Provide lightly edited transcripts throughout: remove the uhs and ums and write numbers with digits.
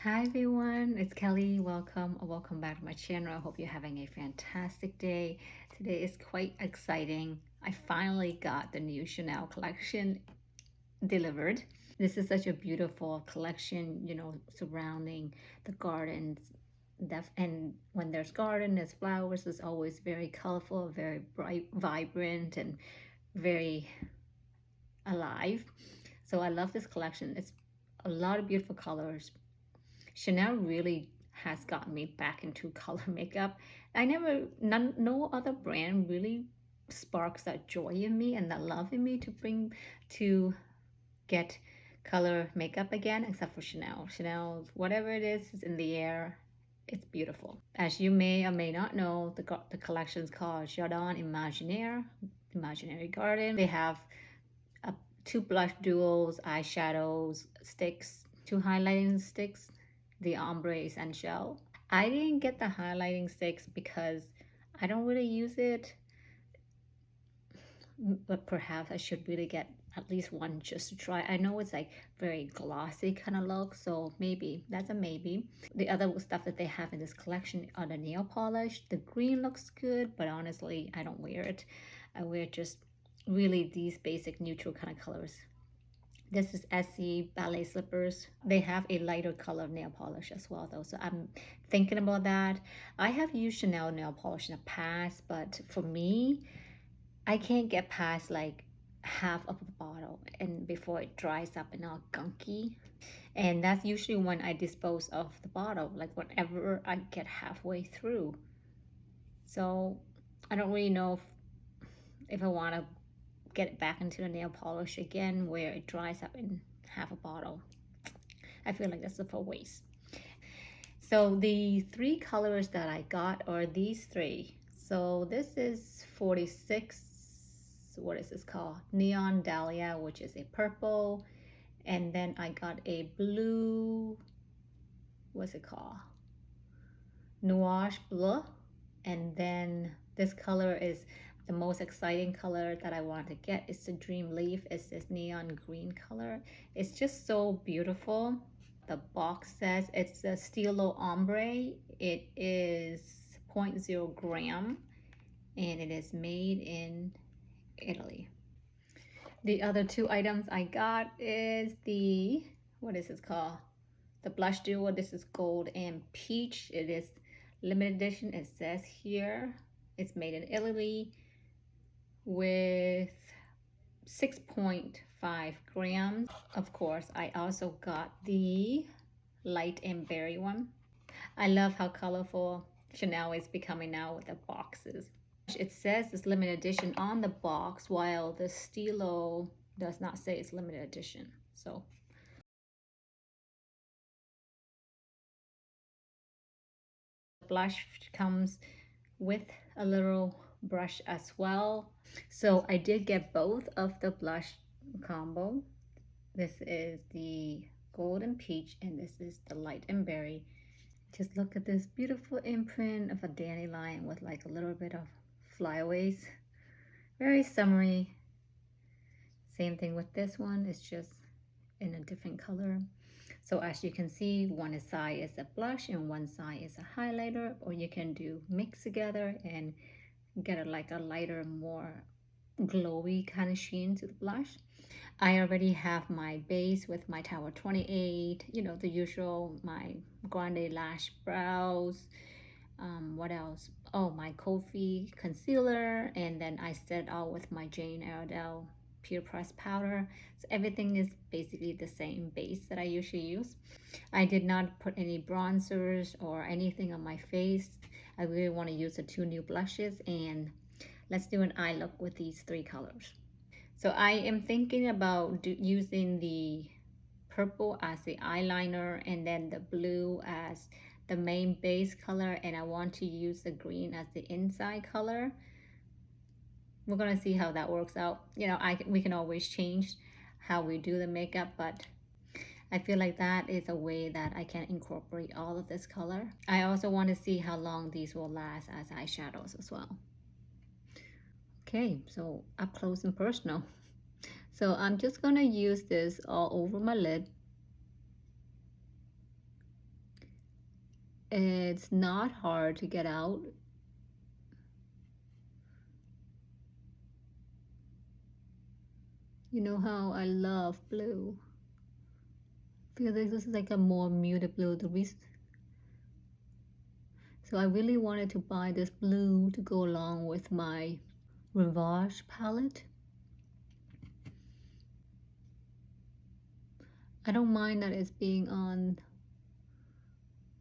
Hi everyone, it's Kelly. Welcome or welcome back to my channel. I hope you're having a fantastic day. Today is quite exciting. I finally got the new Chanel collection delivered. This is such a beautiful collection, surrounding the gardens. And when there's garden, there's flowers, it's always very colorful, very bright, vibrant, and very alive. So I love this collection. It's a lot of beautiful colors. Chanel really has gotten me back into color makeup. No other brand really sparks that joy in me and that love in me to get color makeup again, except for Chanel. Chanel, whatever it is in the air. It's beautiful. As you may or may not know, the collection is called Jardin Imaginaire, Imaginary Garden. They have two blush duos, eyeshadows, sticks, two highlighting sticks, the ombre essential. I didn't get the highlighting sticks because I don't really use it, but perhaps I should really get at least one just to try. I know it's like very glossy kind of look, so maybe that's a maybe. The other stuff that they have in this collection are the nail polish. The green looks good, but honestly, I don't wear it. I wear just really these basic neutral kind of colors. This is Essie ballet slippers. They have a lighter color nail polish as well though, so I'm thinking about that. I have used Chanel nail polish in the past, but for me, I can't get past like half of the bottle and before it dries up and all gunky. And that's usually when I dispose of the bottle, like whenever I get halfway through. So I don't really know if I want to get it back into the nail polish again where it dries up in half a bottle. I feel like that's a waste. So the three colors that I got are these three. So this is 46, what is this called? Neon Dahlia, which is a purple. And then I got a blue, what's it called? Nuage Bleu. And then this color is the most exciting color that I want to get. It's the Dream Leaf. It's this neon green color. It's just so beautiful. The box says it's a Stilo Ombre. It is 0.0 gram and it is made in Italy. The other two items I got is the, what is this called? The blush duo. This is gold and peach. It is limited edition. It says here it's made in Italy with 6.5 grams. Of course, I also got the light and berry one. I love how colorful Chanel is becoming now with the boxes. It says it's limited edition on the box, while the Stilo does not say it's limited edition. So blush comes with a little brush as well. So I did get both of the blush combo. This is the golden peach and this is the light and berry. Just look at this beautiful imprint of a dandelion with like a little bit of flyaways. Very summery. Same thing with this one, it's just in a different color. So as you can see, one side is a blush and one side is a highlighter, or you can do mix together and get like a lighter, more glowy kind of sheen to the blush. I already have my base with my Tower 28, the usual, my Grande Lash Brows. What else? Oh, my Kulfi concealer, and then I set out with my Jane Iredale Pure Press powder. So everything is basically the same base that I usually use. I did not put any bronzers or anything on my face. I really want to use the two new blushes, and let's do an eye look with these three colors. So I am thinking about using the purple as the eyeliner and then the blue as the main base color, and I want to use the green as the inside color. We're gonna see how that works out. We can always change how we do the makeup, but I feel like that is a way that I can incorporate all of this color. I also want to see how long these will last as eyeshadows as well. Okay, so up close and personal. So I'm just gonna use this all over my lid. It's not hard to get out. You know how I love blue. I feel like this is like a more muted blue. So I really wanted to buy this blue to go along with my Rivage palette. I don't mind that it's being on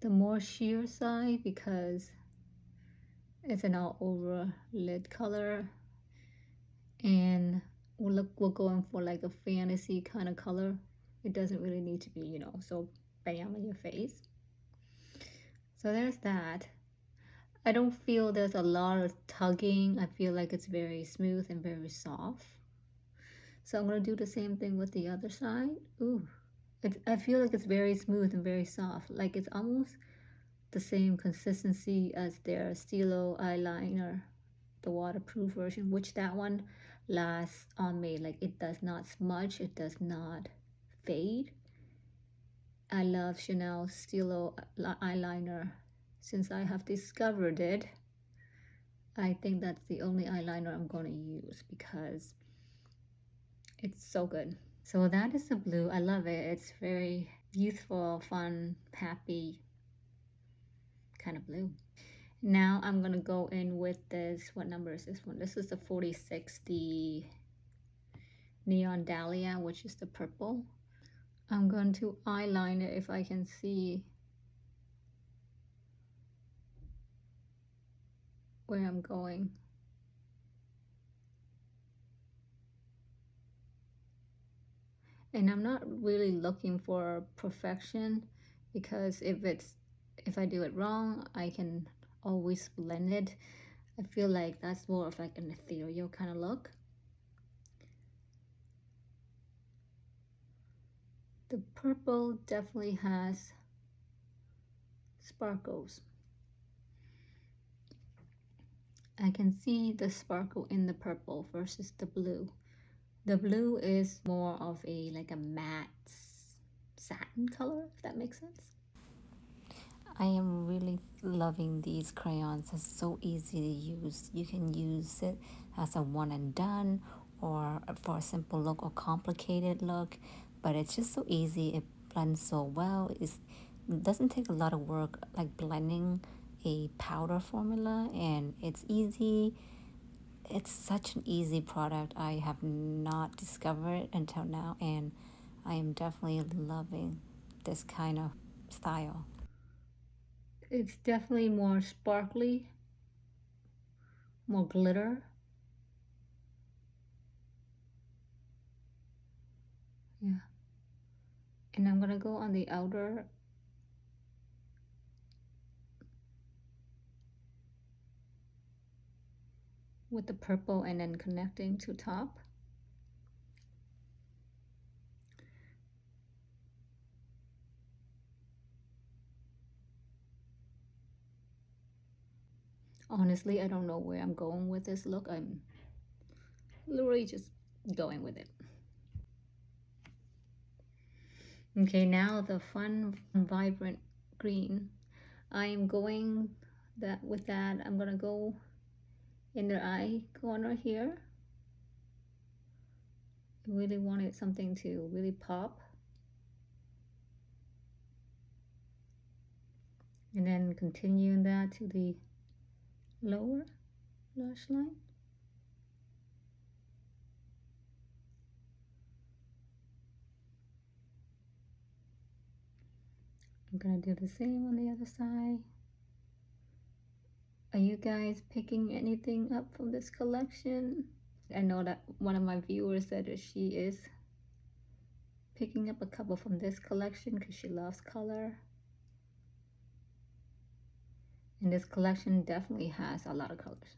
the more sheer side because it's an all over lid color, and we're going for like a fantasy kind of color. It doesn't really need to be, you know, so bam in your face. So there's that. I don't feel there's a lot of tugging. I feel like it's very smooth and very soft. So I'm gonna do the same thing with the other side. Ooh, I feel like it's very smooth and very soft. Like it's almost the same consistency as their Stilo eyeliner, the waterproof version, which that one lasts on me. Like it does not smudge, it does not fade. I love Chanel Stilo eyeliner since I have discovered it. I think that's the only eyeliner I'm going to use because it's so good. So that is the blue. I love it. It's very youthful, fun, happy kind of blue. Now I'm going to go in with this. What number is this one? This is the 46, the Neon Dahlia, which is the purple. I'm going to eyeline it if I can see where I'm going. And I'm not really looking for perfection because if I do it wrong, I can always blend it. I feel like that's more of like an ethereal kind of look. The purple definitely has sparkles. I can see the sparkle in the purple versus the blue. The blue is more of a like a matte satin color, if that makes sense. I am really loving these crayons. It's so easy to use. You can use it as a one and done or for a simple look or complicated look, but it's just so easy. It blends so well. It doesn't take a lot of work like blending a powder formula, and it's easy. It's such an easy product. I have not discovered it until now, and I am definitely loving this kind of style. It's definitely more sparkly, more glitter. Yeah. And I'm gonna go on the outer with the purple and then connecting to top. Honestly, I don't know where I'm going with this look. I'm literally just going with it. Okay, now the fun, vibrant green. I'm going with that. I'm gonna go in the eye corner here. I really wanted something to really pop. And then continuing that to the lower lash line. I'm gonna do the same on the other side. Are you guys picking anything up from this collection? I know that one of my viewers said that she is picking up a couple from this collection because she loves color. And this collection definitely has a lot of colors.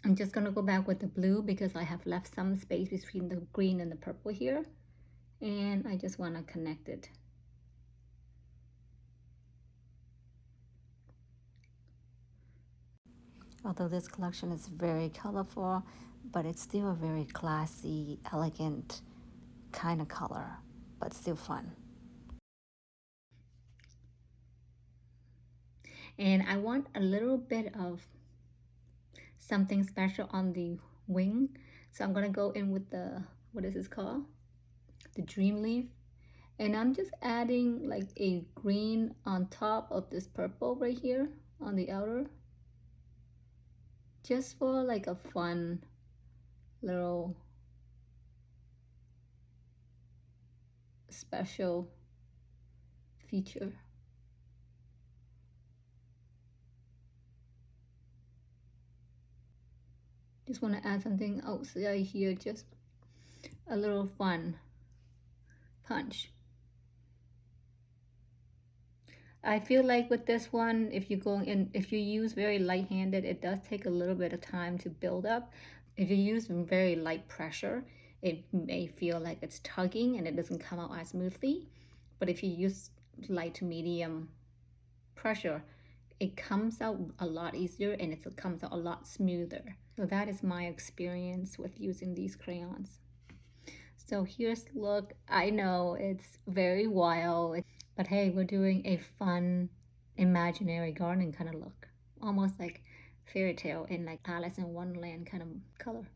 I'm just gonna go back with the blue because I have left some space between the green and the purple here. And I just wanna connect it. Although this collection is very colorful, but it's still a very classy, elegant kind of color, but still fun. And I want a little bit of something special on the wing. So I'm gonna go in with the, what is this called? The Dream Leaf. And I'm just adding like a green on top of this purple right here on the outer. Just for like a fun little special feature. Just want to add something outside here, just a little fun punch. I feel like with this one, if you go in, if you use very light-handed, it does take a little bit of time to build up. If you use very light pressure, it may feel like it's tugging and it doesn't come out as smoothly. But if you use light to medium pressure, it comes out a lot easier and it comes out a lot smoother. So that is my experience with using these crayons. So here's the look. I know it's very wild, but hey, we're doing a fun imaginary garden kind of look. Almost like fairy tale in like Alice in Wonderland kind of color.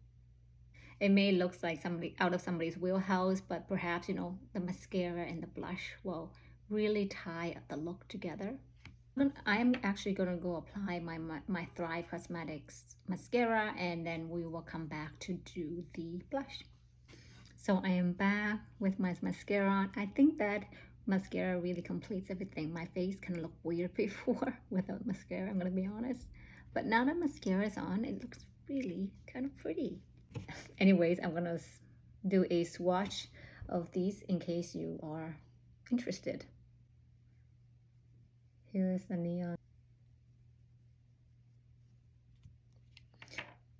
It may look like somebody out of somebody's wheelhouse, but perhaps, you know, the mascara and the blush will really tie the look together. I'm actually gonna go apply my Thrive Cosmetics mascara, and then we will come back to do the blush. So I am back with my mascara. I think that mascara really completes everything. My face kind of looked weird before without mascara, I'm gonna be honest. But now that mascara is on, it looks really kind of pretty. Anyways, I'm gonna do a swatch of these in case you are interested. Here's the neon.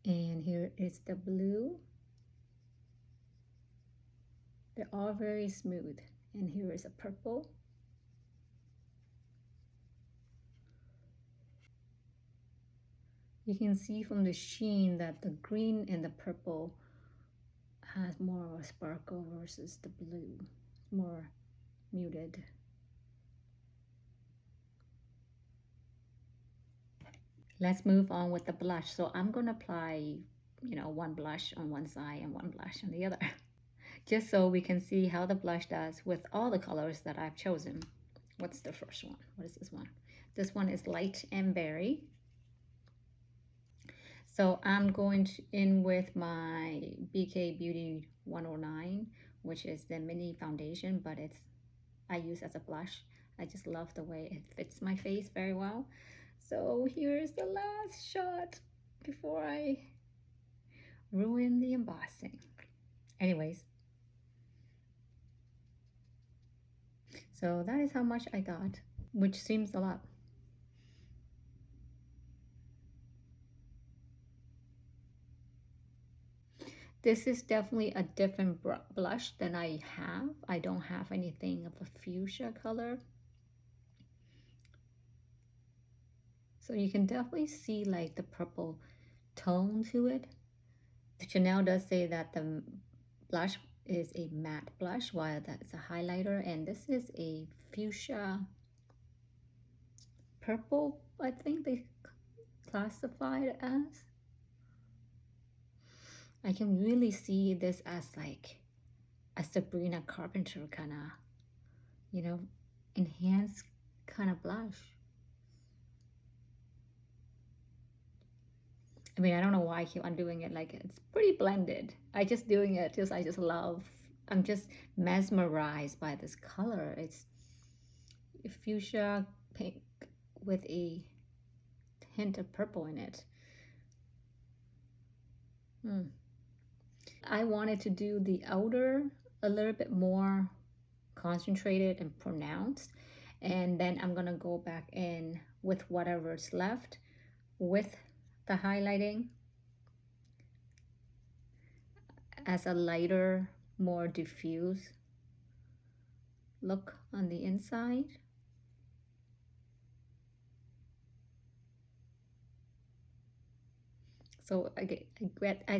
And here is the blue. They're all very smooth. And here is a purple. You can see from the sheen that the green and the purple has more of a sparkle versus the blue. More muted. Let's move on with the blush. So I'm going to apply, you know, one blush on one side and one blush on the other. Just so we can see how the blush does with all the colors that I've chosen. What's the first one? What is this one? This one is Light and Berry. So I'm going in with my BK Beauty 109, which is the mini foundation, but I use as a blush. I just love the way it fits my face very well. So here's the last shot before I ruin the embossing. Anyways, so that is how much I got, which seems a lot. This is definitely a different blush than I have. I don't have anything of a fuchsia color. So you can definitely see like the purple tone to it. Chanel does say that the blush is a matte blush while that's a highlighter, and this is a fuchsia purple, I think they classify it as. I can really see this as like a Sabrina Carpenter kind of, you know, enhanced kind of blush. I mean, I don't know why I keep on doing it. Like, it's pretty blended. I just doing it I just love. I'm just mesmerized by this color. It's fuchsia pink with a hint of purple in it. I wanted to do the outer a little bit more concentrated and pronounced, and then I'm gonna go back in with whatever's left with the highlighting as a lighter, more diffuse look on the inside. So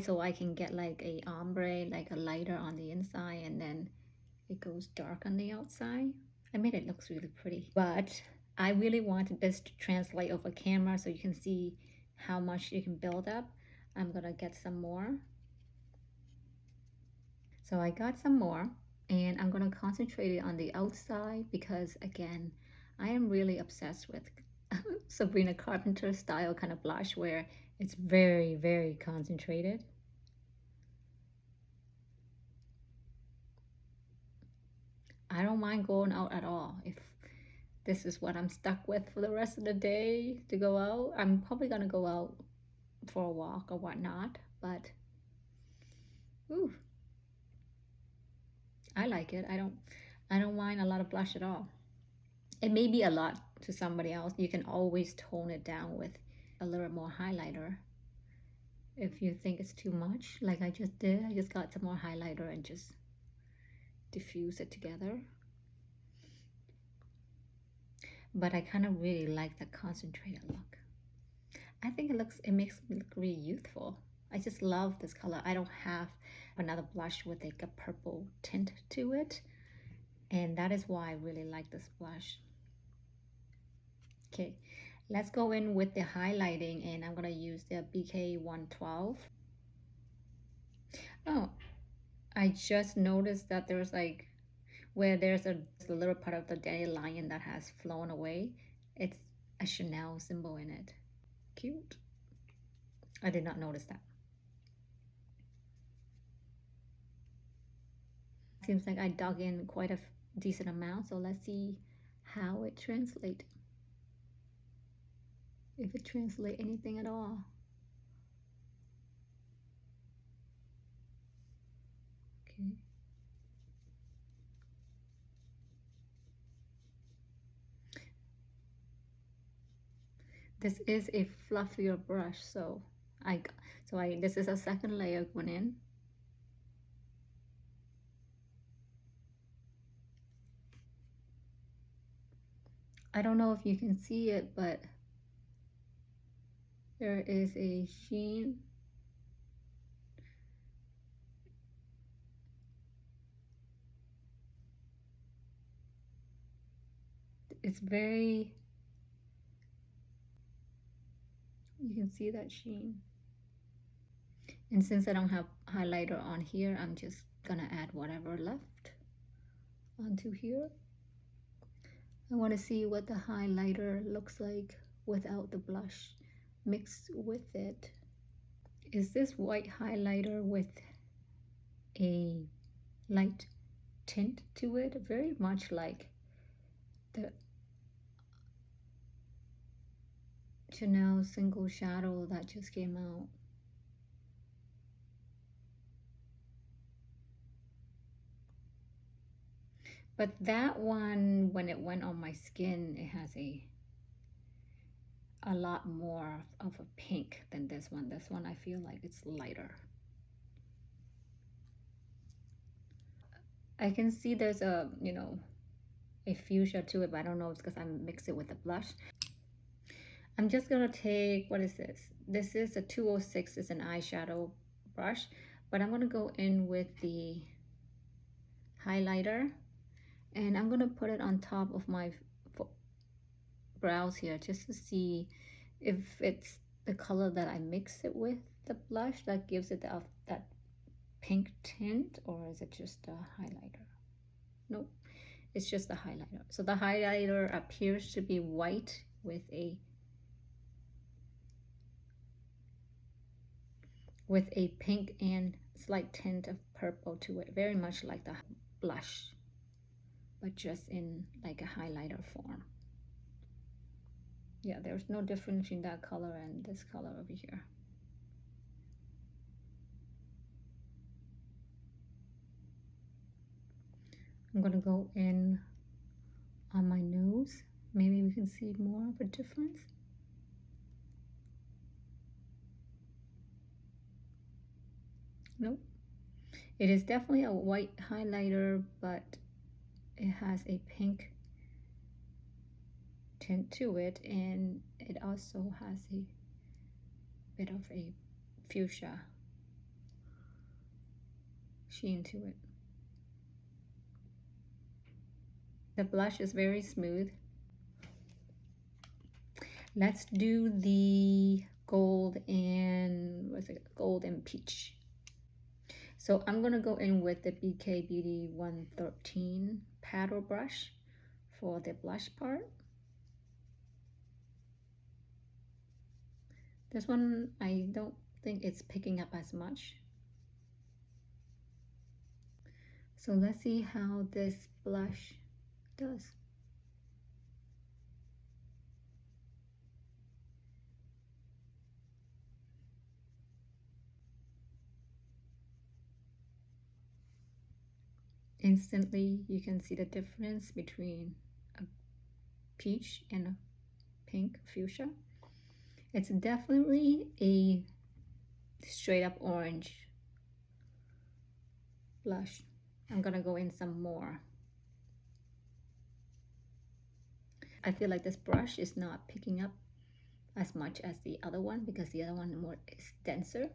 so I can get like a ombre, like a lighter on the inside, and then it goes dark on the outside. I mean, it looks really pretty, but I really wanted this to translate over camera so you can see how much you can build up. I'm gonna get some more. So I got some more, and I'm gonna concentrate it on the outside because again, I am really obsessed with Sabrina Carpenter style kind of blush where it's very, very concentrated. I don't mind going out at all. If this is what I'm stuck with for the rest of the day to go out, I'm probably gonna go out for a walk or whatnot, but ooh, I like it. I don't mind a lot of blush at all. It may be a lot to somebody else. You can always tone it down with a little more highlighter if you think it's too much, like I just did. I just got some more highlighter and just diffuse it together. But I kind of really like the concentrated look. I think it makes me look really youthful. I just love this color. I don't have another blush with like a purple tint to it, and that is why I really like this blush. Okay, let's go in with the highlighting, and I'm gonna use the BK 112. Oh, I just noticed that there's like where there's a little part of the dandelion that has flown away. It's a Chanel symbol in it. Cute. I did not notice that. Seems like I dug in quite a decent amount, so let's see how it translates. If it translates anything at all. Okay. This is a fluffier brush, so this is a second layer going in. I don't know if you can see it, but there is a sheen. It's very, you can see that sheen. And since I don't have highlighter on here, I'm just gonna add whatever left onto here. I want to see what the highlighter looks like without the blush mixed with it. Is this white highlighter with a light tint to it? Very much like the Chanel single shadow that just came out. But that one, when it went on my skin, it has a lot more of a pink than this one. This one I feel like it's lighter. I can see there's a, you know, a fuchsia to it, but I don't know if it's because I mixed it with the blush. I'm just gonna take, what is this? This is a 206, it's an eyeshadow brush, but I'm gonna go in with the highlighter, and I'm gonna put it on top of my brows here just to see if it's the color that I mix it with the blush that gives it that pink tint, or is it just a highlighter? Nope, it's just the highlighter. So the highlighter appears to be white with a pink and slight tint of purple to it, very much like the blush, but just in like a highlighter form. Yeah, there's no difference in that color and this color over here. I'm gonna go in on my nose. Maybe we can see more of a difference. Nope. It is definitely a white highlighter, but it has a pink tint to it, and it also has a bit of a fuchsia sheen to it. The blush is very smooth. Let's do the gold and what's it? Gold and peach. So I'm gonna go in with the BK Beauty 113 paddle brush for the blush part. This one, I don't think it's picking up as much. So let's see how this blush does. Instantly, you can see the difference between a peach and a pink fuchsia. It's definitely a straight up orange blush. I'm gonna go in some more. I feel like this brush is not picking up as much as the other one because the other one more is denser.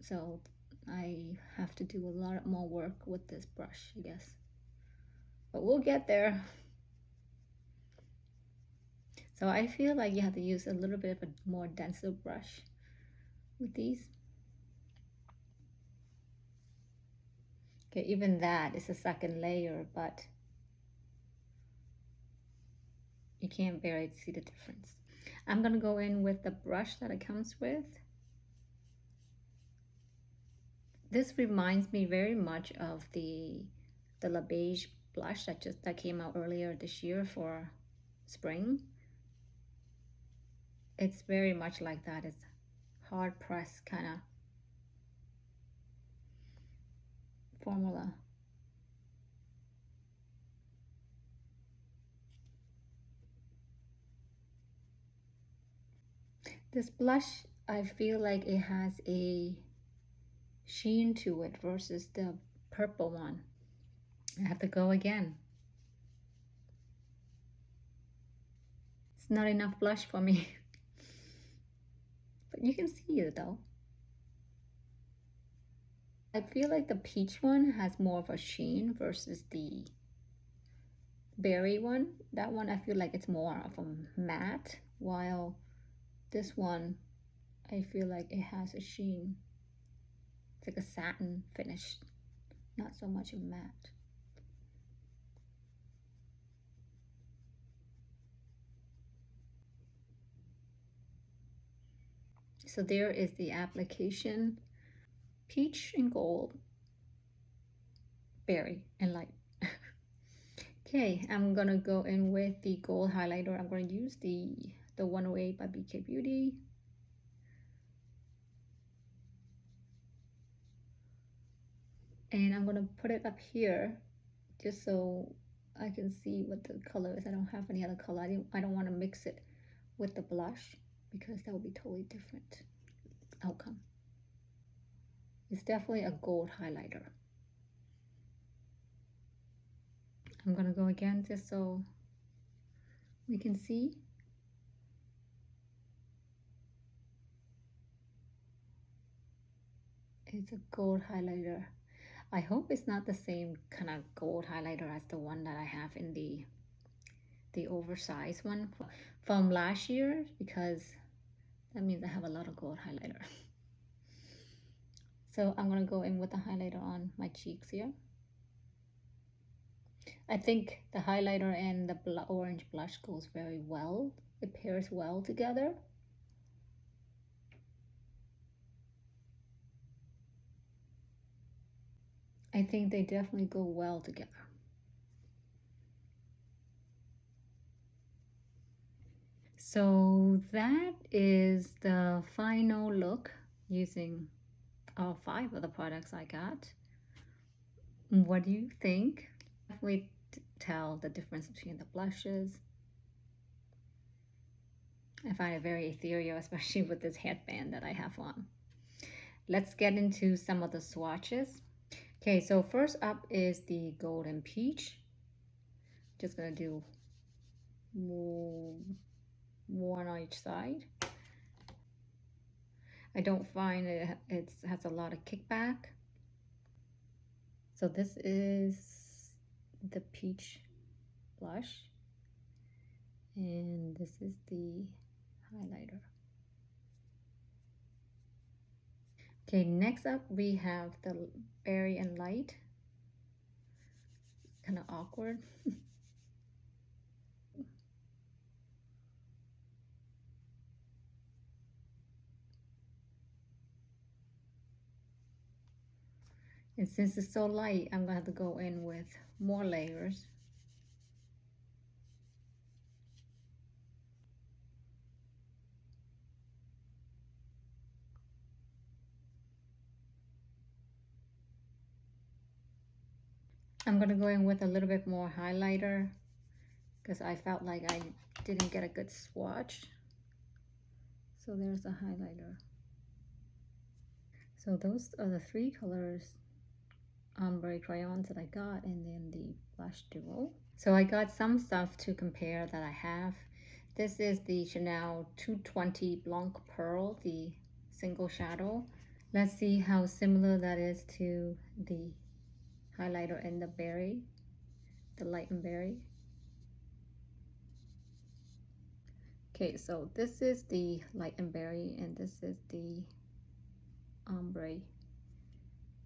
So I have to do a lot more work with this brush, I guess. But we'll get there. So I feel like you have to use a little bit of a more denser brush with these. Okay, even that is a second layer, but you can't barely see the difference. I'm gonna go in with the brush that it comes with. This reminds me very much of the La Beige blush that came out earlier this year for spring. It's very much like that. It's hard pressed kind of formula. This blush, I feel like it has a sheen to it versus the purple one. I have to go again. It's not enough blush for me. But you can see it though. I feel like the peach one has more of a sheen versus the berry one. That one I feel like it's more of a matte, while this one I feel like it has a sheen. It's like a satin finish, not so much a matte. So there is the application. Peach and gold, berry and light. Okay, I'm gonna go in with the gold highlighter. I'm gonna use the 108 by BK Beauty. And I'm gonna put it up here just so I can see what the color is. I don't have any other color. I don't want to mix it with the blush because that would be totally different outcome. It's definitely a gold highlighter. I'm gonna go again just so we can see. It's a gold highlighter. I hope it's not the same kind of gold highlighter as the one that I have in the oversized one from last year, because that means I have a lot of gold highlighter. So I'm gonna go in with the highlighter on my cheeks here. I think the highlighter and the orange blush goes very well. It pairs well together. I think they definitely go well together. So that is the final look using all 5 of the products I got. What do you think? Definitely tell the difference between the blushes. I find it very ethereal, especially with this headband that I have on. Let's get into some of the swatches. Okay, so first up is the golden peach. Just gonna do 1 on each side. I don't find it has a lot of kickback. So this is the peach blush, and this is the highlighter. Okay, next up we have the berry and light. Kind of awkward. And since it's so light, I'm gonna have to go in with more layers. I'm gonna go in with a little bit more highlighter because I felt like I didn't get a good swatch. So there's a highlighter. So those are the three colors ombre crayons that I got, and then the blush duo. So I got some stuff to compare that I have. This is the Chanel 220 Blanc Pearl, the single shadow. Let's see how similar that is to the highlighter in the berry, the light and berry. Okay, so this is the light and berry, and this is the ombre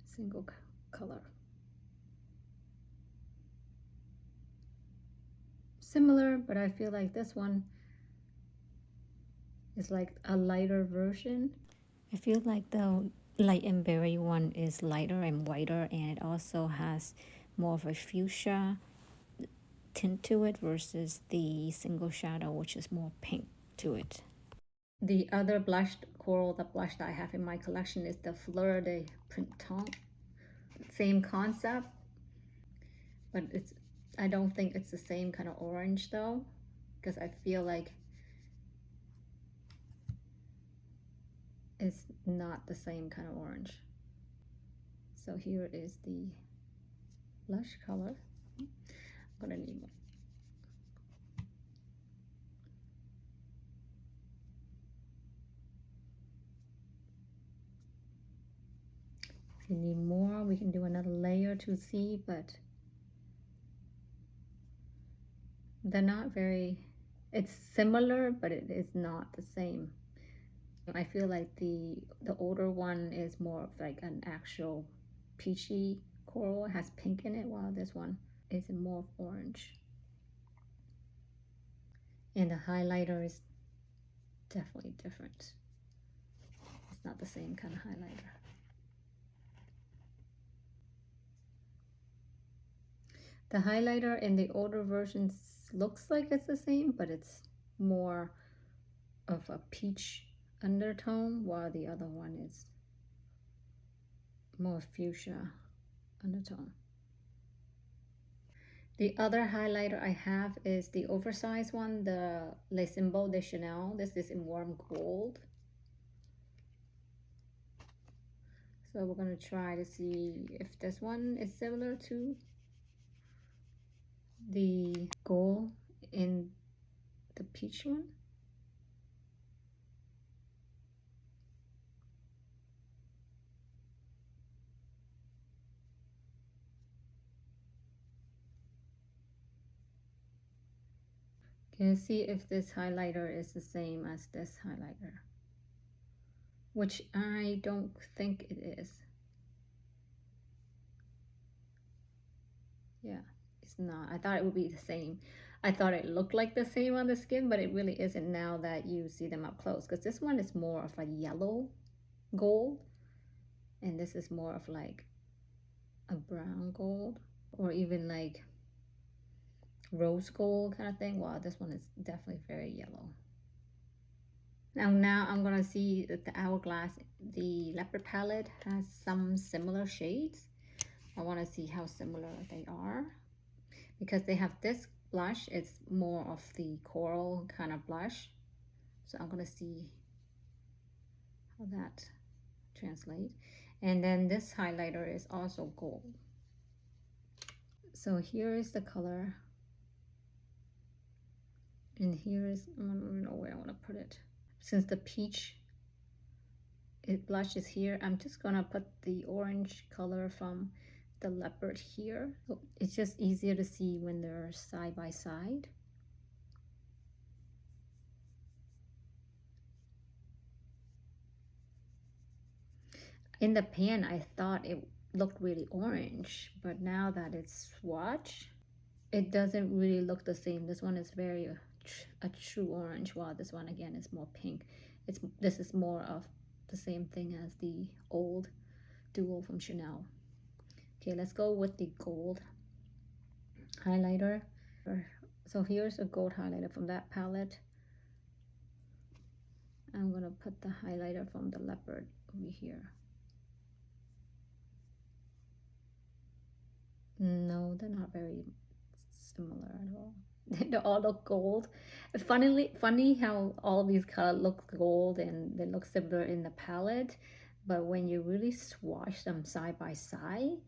single color. Similar, but I feel like this one is like a lighter version. I feel like the light and berry one is lighter and whiter, and it also has more of a fuchsia tint to it versus the single shadow, which is more pink to it. The other blushed coral, the blush that I have in my collection, is the Fleur de Printemps. Same concept, but I don't think it's the same kind of orange though, because I feel like it's not the same kind of orange. So here is the blush color. I'm gonna need more. If you need more, we can do another layer to see, but they're not very, it's similar, but it is not the same. I feel like the older one is more of like an actual peachy coral. It has pink in it, while this one is more orange. And the highlighter is definitely different. It's not the same kind of highlighter. The highlighter in the older versions looks like it's the same, but it's more of a peach undertone, while the other one is more fuchsia undertone. The other highlighter I have is the oversized one, the Les Symboles de Chanel. This is in warm gold. So we're going to try to see if this one is similar to the gold in the peach one. Can you see if this highlighter is the same as this highlighter? Which I don't think it is. Yeah, it's not. I thought it would be the same. I thought it looked like the same on the skin, but it really isn't now that you see them up close, because this one is more of a yellow gold, and this is more of like a brown gold, or even like rose gold kind of thing. Wow, this one is definitely very yellow. Now I'm gonna see that the Hourglass, the leopard palette, has some similar shades. I want to see how similar they are, because they have this blush. It's more of the coral kind of blush, so I'm gonna see how that translates. And then this highlighter is also gold. So here is the color, and here is, I don't know where I want to put it, since the peach blush is here. I'm just gonna put the orange color from the leopard here. So it's just easier to see when they're side by side. In the pan, I thought it looked really orange, but now that it's swatch, it doesn't really look the same. This one is very a true orange, while this one again is more pink. This is more of the same thing as the old duo from Chanel. Okay, let's go with the gold highlighter. So here's a gold highlighter from that palette. I'm gonna put the highlighter from the leopard over here. No, they're not very similar at all. They all look gold. Funny how all these colors look gold and they look similar in the palette, but when you really swatch them side by side,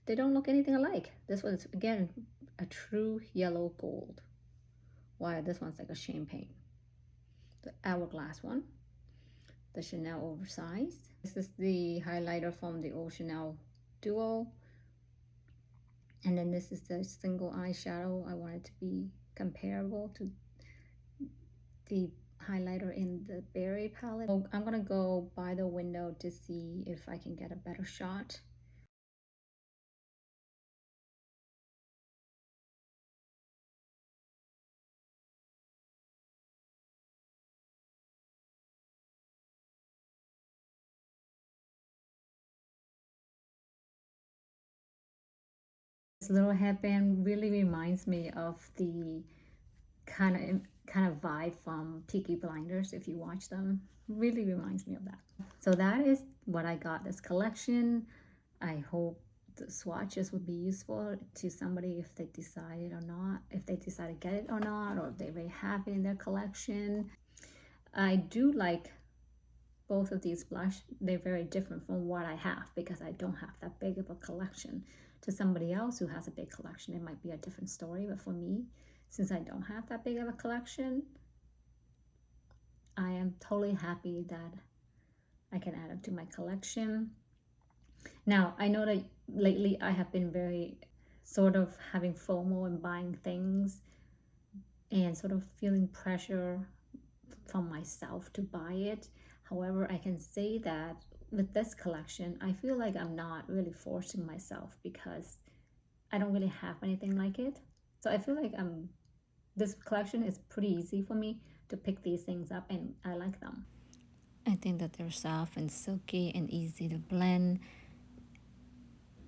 they don't look anything alike. This one's again a true yellow gold, while this one's like a champagne. The Hourglass one, the Chanel oversized. This is the highlighter from the old Chanel duo. And then this is the single eyeshadow. I want it to be comparable to the highlighter in the berry palette. So I'm gonna go by the window to see if I can get a better shot. This little headband really reminds me of the kind of vibe from Peaky Blinders. If you watch them, really reminds me of that. So that is what I got this collection. I hope the swatches would be useful to somebody if they decide it or not, if they decide to get it or not, or if they already have it in their collection. I do like both of these blush. They're very different from what I have because I don't have that big of a collection. To somebody else who has a big collection, it might be a different story, but for me, since I don't have that big of a collection, I am totally happy that I can add it to my collection. Now, I know that lately I have been very sort of having FOMO and buying things and sort of feeling pressure from myself to buy it. However, I can say that with this collection, I feel like I'm not really forcing myself because I don't really have anything like it. So I feel like this collection is pretty easy for me to pick these things up and I like them. I think that they're soft and silky and easy to blend.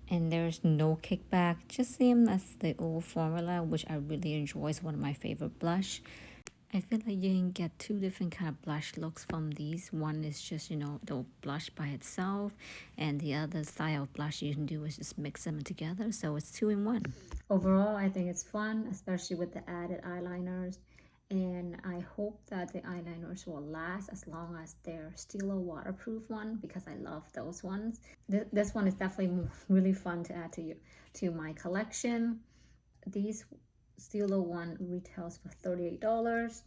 And there's no kickback, just same as the old formula, which I really enjoy. Is one of my favorite blush. I feel like you can get two different kind of blush looks from these. One is just, the blush by itself, and the other style of blush you can do is just mix them together, so it's 2-in-1. Overall, I think it's fun, especially with the added eyeliners, and I hope that the eyeliners will last as long as they're still a waterproof one, because I love those ones. This one is definitely really fun to add to my collection. These Stilo one retails for $38,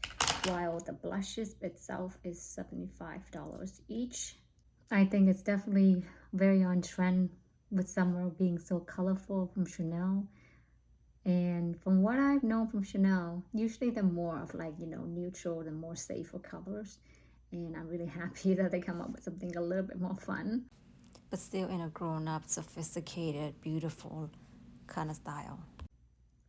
while the blushes itself is $75 each. I think it's definitely very on trend with summer being so colorful from Chanel. And from what I've known from Chanel, usually they're more of like, neutral and more safer colors. And I'm really happy that they come up with something a little bit more fun, but still in a grown-up, sophisticated, beautiful kind of style.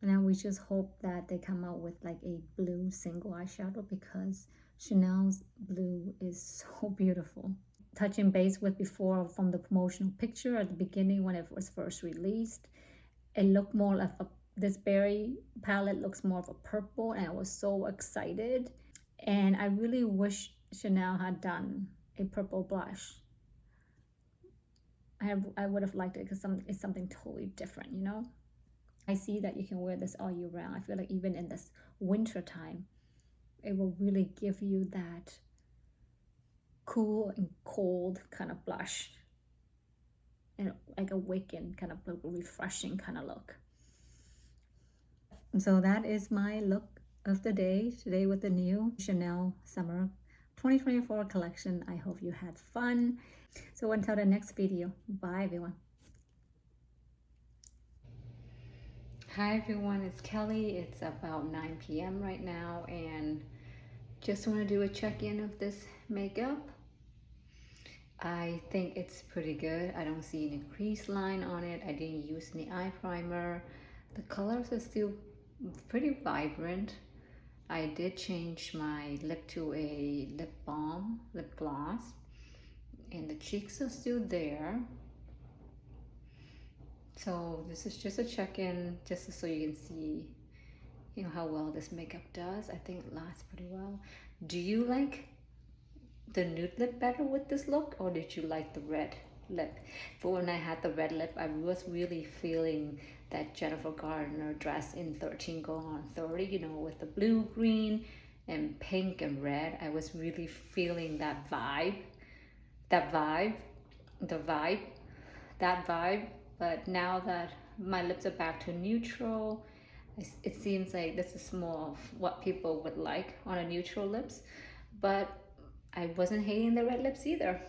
Now we just hope that they come out with like a blue single eyeshadow because Chanel's blue is so beautiful. Touching base with before from the promotional picture at the beginning when it was first released, it looked more like this berry palette looks more of a purple, and I was so excited. And I really wish Chanel had done a purple blush. I would have liked it because it's something totally different, I see that you can wear this all year round. I feel like even in this winter time, it will really give you that cool and cold kind of blush and like a awakened kind of refreshing kind of look. So that is my look of the day today with the new Chanel Summer 2024 collection. I hope you had fun. So until the next video, bye everyone. Hi everyone, it's Kelly. It's about 9 p.m. right now and just want to do a check-in of this makeup. I think it's pretty good. I don't see any crease line on it. I didn't use any eye primer. The colors are still pretty vibrant. I did change my lip to a lip balm, lip gloss, and the cheeks are still there. So this is just a check-in, just so you can see, you know, how well this makeup does. I think it lasts pretty well. Do you like the nude lip better with this look, or did you like the red lip? For when I had the red lip, I was really feeling that Jennifer Garner dress in 13 Going on 30, you know, with the blue, green, and pink and red. I was really feeling that vibe. But now that my lips are back to neutral, it seems like this is more of what people would like on a neutral lips. But I wasn't hating the red lips either.